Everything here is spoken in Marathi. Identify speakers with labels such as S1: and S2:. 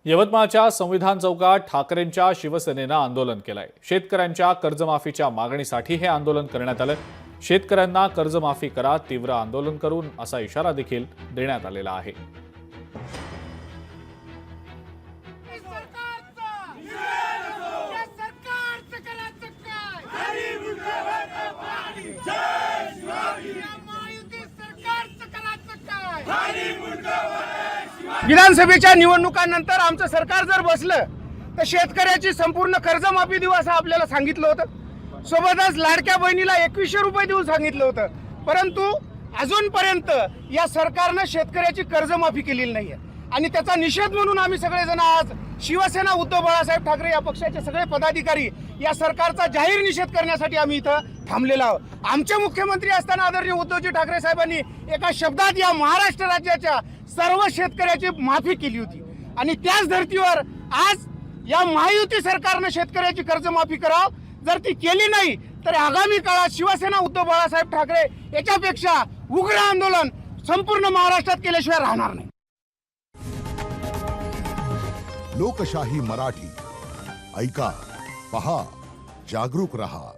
S1: यवतमाळच्या संविधान चौकात ठाकरेंच्या शिवसेनेनं आंदोलन केलंय। शेतकऱ्यांच्या कर्जमाफीच्या मागणीसाठी हे आंदोलन करण्यात आलं। शेतकऱ्यांना कर्जमाफी करा, तीव्र आंदोलन करून असा इशारा देखील देण्यात आलेला आहे।
S2: विधानसभेच्या निवडणुकांनंतर आमचं सरकार जर बसलं तर शेतकऱ्याची संपूर्ण कर्जमाफी देऊ असं आपल्याला सांगितलं होतं। सोबतच लाडक्या बहिणीला 2100 रुपये देऊन सांगितलं होतं, परंतु अजूनपर्यंत या सरकारनं शेतकऱ्याची कर्जमाफी केलेली नाहीये आणि त्याचा निषेध म्हणून आम्ही सगळेजण आज शिवसेना उद्धव बाळासाहेब ठाकरे या पक्षाचे सगळे पदाधिकारी या सरकारचा जाहीर निषेध करण्यासाठी आम्ही इथं थांबलेलो आहोत। आमचे मुख्यमंत्री असताना आदरणीय उद्धवजी ठाकरे साहेबांनी एका शब्दात या महाराष्ट्र राज्याच्या सर्व शेतकऱ्याची माफी केली होती आणि त्याच धर्तीवर आज या महायुती सरकारनं शेतकऱ्याची कर्जमाफी करावं। जर ती केली नाही तर आगामी काळात शिवसेना उद्धव बाळासाहेब ठाकरे याच्यापेक्षा उग्र आंदोलन संपूर्ण महाराष्ट्रात केल्याशिवाय राहणार नाही।
S3: लोकशाही मराठी ऐका, पहा, जागरूक रहा।